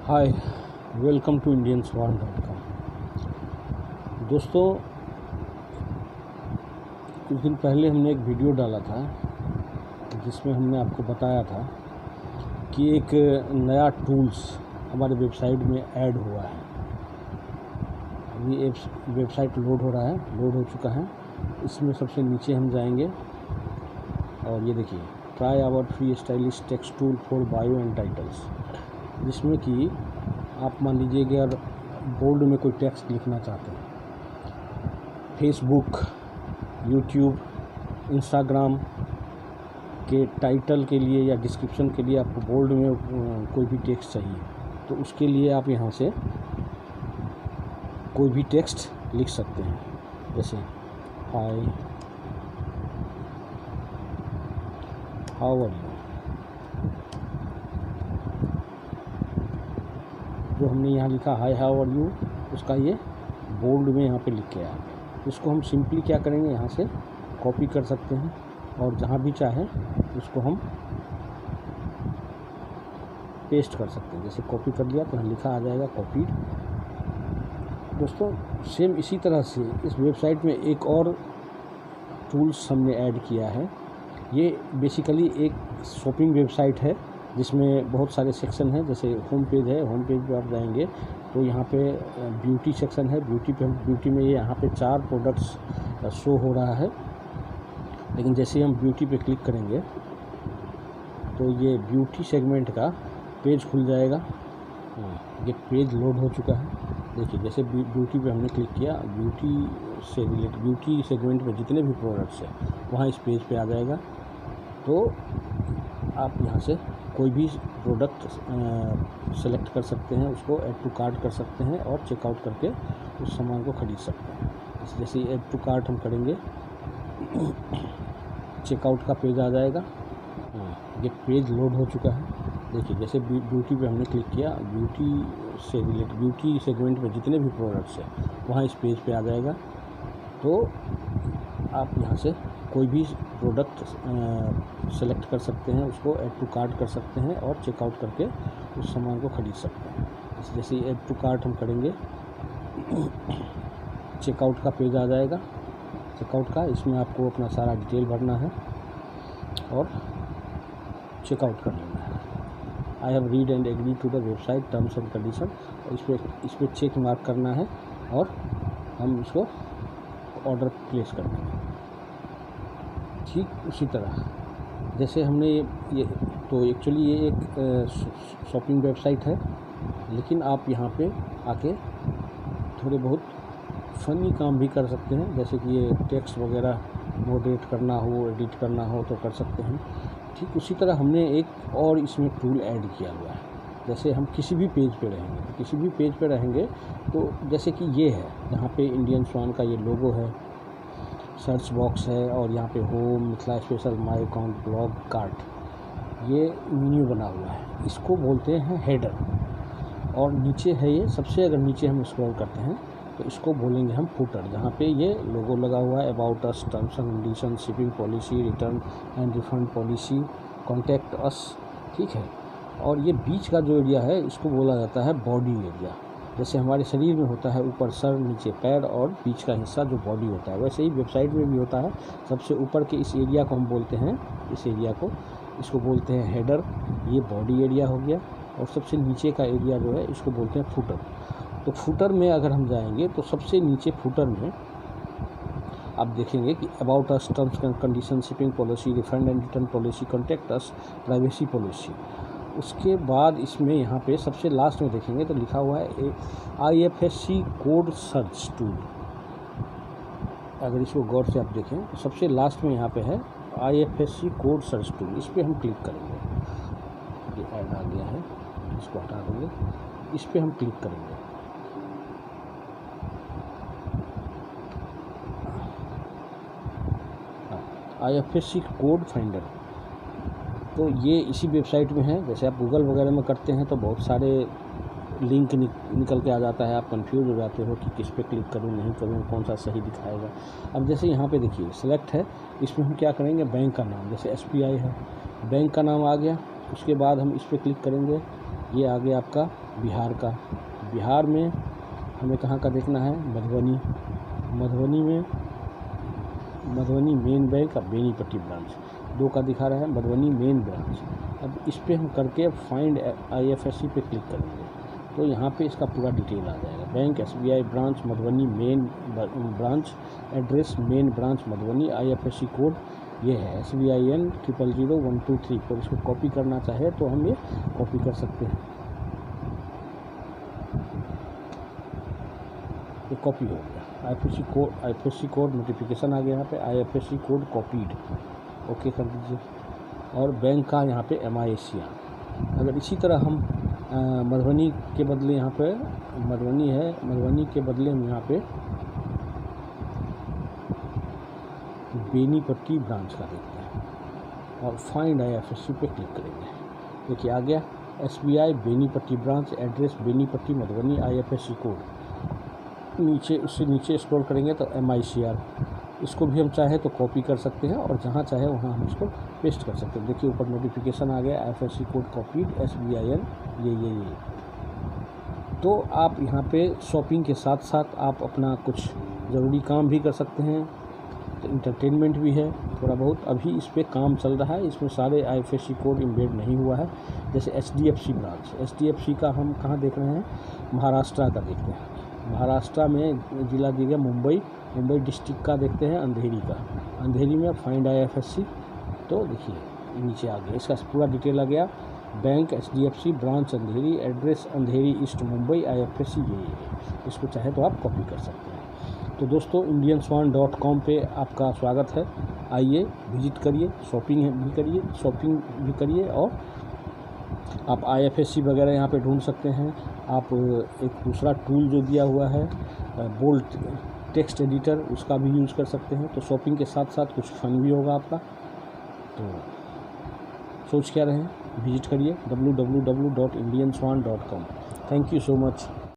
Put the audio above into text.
Hi, welcome to indianswan.com। दोस्तों, कुछ दिन पहले हमने एक वीडियो डाला था जिसमें हमने आपको बताया था कि एक नया टूल्स हमारे वेबसाइट में ऐड हुआ है। अभी वेबसाइट लोड हो चुका है। इसमें सबसे नीचे हम जाएंगे और ये देखिए, try our free stylish text tool for bio and titles, जिसमें कि आप मान लीजिए कि अगर बोल्ड में कोई टेक्स्ट लिखना चाहते हैं, फेसबुक, यूट्यूब, इंस्टाग्राम के टाइटल के लिए या डिस्क्रिप्शन के लिए आपको बोल्ड में कोई भी टेक्स्ट चाहिए, तो उसके लिए आप यहाँ से कोई भी टेक्स्ट लिख सकते हैं। जैसे हाय, हाउ आर यू, जो हमने यहाँ लिखा हाय हाउ आर यू, उसका ये बोल्ड में यहाँ पे लिख के आया। इसको हम सिंपली क्या करेंगे, यहाँ से कॉपी कर सकते हैं और जहाँ भी चाहे उसको हम पेस्ट कर सकते हैं। जैसे कॉपी कर लिया तो यहाँ लिखा आ जाएगा कॉपीड। दोस्तों, सेम इसी तरह से इस वेबसाइट में एक और टूल्स हमने ऐड किया है। ये बेसिकली एक शॉपिंग वेबसाइट है जिसमें बहुत सारे सेक्शन हैं। जैसे होम पेज है, होम पेज पे आप जाएंगे तो यहाँ पे ब्यूटी सेक्शन है। ब्यूटी में ये यहाँ पे 4 प्रोडक्ट्स शो हो रहा है, लेकिन जैसे हम ब्यूटी पे क्लिक करेंगे तो ये ब्यूटी सेगमेंट का पेज खुल जाएगा। ये पेज लोड हो चुका है। देखिए, जैसे ब्यूटी पे हमने क्लिक किया, ब्यूटी से रिलेटेड ब्यूटी सेगमेंट में जितने भी प्रोडक्ट्स हैं वहाँ इस पेज पे आ जाएगा। तो आप यहाँ से कोई भी प्रोडक्ट सेलेक्ट कर सकते हैं, उसको ऐड टू कार्ट कर सकते हैं और चेकआउट करके उस सामान को ख़रीद सकते हैं। जैसे ऐड टू कार्ट हम करेंगे, चेकआउट का पेज आ जाएगा। ये पेज लोड हो चुका है। देखिए, जैसे ब्यूटी पे हमने क्लिक किया, ब्यूटी से रिलेटेड ब्यूटी सेगमेंट में जितने भी प्रोडक्ट्स हैं वहाँ इस पेज पे आ जाएगा। तो आप यहाँ से कोई भी प्रोडक्ट सेलेक्ट कर सकते हैं, उसको ऐड टू कार्ट कर सकते हैं और चेकआउट करके उस सामान को ख़रीद सकते हैं। जैसे ऐड टू कार्ट हम करेंगे, चेकआउट का पेज आ जाएगा। चेकआउट का इसमें आपको अपना सारा डिटेल भरना है और चेकआउट कर लेना है। I have read and agree to the website terms and condition, इस पर चेक मार्क करना है और हम इसको ऑर्डर प्लेस कर देंगे। ठीक उसी तरह जैसे हमने ये तो एक्चुअली ये एक शॉपिंग वेबसाइट है, लेकिन आप यहाँ पे आके थोड़े बहुत फ़नी काम भी कर सकते हैं। जैसे कि ये टेक्स्ट वगैरह मॉडरेट करना हो, एडिट करना हो तो कर सकते हैं। ठीक उसी तरह हमने एक और इसमें टूल ऐड किया हुआ है। जैसे हम किसी भी पेज पे रहेंगे तो जैसे कि ये है, यहाँ पे इंडियन स्वान का ये लोगो है, सर्च बॉक्स है और यहाँ पे home, Mithila special, my account, blog, cart, ये मेन्यू बना हुआ है। इसको बोलते हैं हेडर। और नीचे है ये, सबसे अगर नीचे हम स्क्रॉल करते हैं तो इसको बोलेंगे हम फुटर, जहाँ पे ये लोगो लगा हुआ है, about us, terms and condition, shipping policy, return and refund policy, contact us. ठीक है। और ये बीच का जो एरिया है इसको बोला जाता है बॉडी एरिया। जैसे हमारे शरीर में होता है ऊपर सर, नीचे पैर और बीच का हिस्सा जो बॉडी होता है, वैसे ही वेबसाइट में भी होता है। सबसे ऊपर के इस एरिया को हम बोलते हैं, इसको बोलते हैं हेडर। ये बॉडी एरिया हो गया। और सबसे नीचे का एरिया जो है इसको बोलते हैं फुटर। तो फुटर में अगर हम जाएंगे तो सबसे नीचे फुटर में आप देखेंगे कि about us, terms and condition, shipping policy, refund and return policy, contact us, privacy policy. उसके बाद इसमें यहाँ पे सबसे लास्ट में देखेंगे तो लिखा हुआ है IFSC कोड सर्च टूल। अगर इसको गौर से आप देखें तो सबसे लास्ट में यहाँ पे है IFSC कोड सर्च टूल। इस पर हम क्लिक करेंगे, ये ऐड आ गया है, इसको हटा देंगे। इस पर हम क्लिक करेंगे, IFSC कोड फाइंडर। तो ये इसी वेबसाइट में है। जैसे आप गूगल वगैरह में करते हैं तो बहुत सारे लिंक निकल के आ जाता है, आप कंफ्यूज हो जाते हो कि किस पे क्लिक करूँ, नहीं करूँ, कौन सा सही दिखाएगा। अब जैसे यहाँ पे देखिए सिलेक्ट है, इसमें हम क्या करेंगे, बैंक का नाम, जैसे SBI है, बैंक का नाम आ गया। उसके बाद हम इस पर क्लिक करेंगे, ये आ गया आपका बिहार का। बिहार में हमें कहाँ का देखना है, मधुबनी। मधुबनी मेन बैंक और बेनीपट्टी ब्रांच, 2 का दिखा रहा है, मधुबनी मेन ब्रांच। अब इस पर हम करके फाइंड IFSC पे क्लिक करेंगे तो यहाँ पे इसका पूरा डिटेल आ जाएगा। Bank SBI branch Madhubani main branch, address main branch Madhubani, IFSC code ये है SBIN 000123। इसको कॉपी करना चाहे तो हम ये कॉपी कर सकते हैं। ये कॉपी हो गया। IFSC कोड नोटिफिकेशन आ गया यहाँ पे, IFSC कोड कॉपीड, ओके कर दीजिए। और बैंक का यहाँ पे MISCR। अगर इसी तरह हम मधुबनी के बदले यहाँ पे मधुबनी है, मधुबनी के बदले हम यहाँ पे बेनीपट्टी ब्रांच का देखते हैं और फाइंड IFSC पे क्लिक करेंगे। देखिए आ गया SBI Benipatti branch, address Benipatti Madhubani, IFSC code. नीचे उससे नीचे स्क्रॉल करेंगे तो MICR, इसको भी हम चाहे तो कॉपी कर सकते हैं और जहाँ चाहे वहाँ हम इसको पेस्ट कर सकते हैं। देखिए ऊपर नोटिफिकेशन आ गया, IFSC कोड कॉपीड SBIN ये। तो आप यहाँ पे शॉपिंग के साथ साथ आप अपना कुछ ज़रूरी काम भी कर सकते हैं, तो इंटरटेनमेंट भी है थोड़ा बहुत। अभी इस पर काम चल रहा है, इसमें सारे IFSC कोड इम्बेड नहीं हुआ है। जैसे HDFC ब्रांच, HDFC का हम कहाँ देख रहे हैं, महाराष्ट्र का देखते हैं। महाराष्ट्र में ज़िला दिया गया मुंबई डिस्ट्रिक्ट का देखते हैं, अंधेरी का। अंधेरी में फाइंड IFSC, तो देखिए नीचे आ गया, इसका पूरा डिटेल आ गया। बैंक HDFC ब्रांच अंधेरी, एड्रेस अंधेरी ईस्ट मुंबई, IFSC ये। इसको चाहे तो आप कॉपी कर सकते हैं। तो दोस्तों indianswan.com पे आपका स्वागत है। आइए विजिट करिए, शॉपिंग भी करिए और आप IFSC वगैरह यहाँ पे ढूंढ सकते हैं। आप एक दूसरा टूल जो दिया हुआ है बोल्ट टेक्स्ट एडिटर, उसका भी यूज़ कर सकते हैं। तो शॉपिंग के साथ साथ कुछ फन भी होगा आपका। तो सोच क्या रहे हैं, विजिट करिए www.indianswan.com। Thank you so much.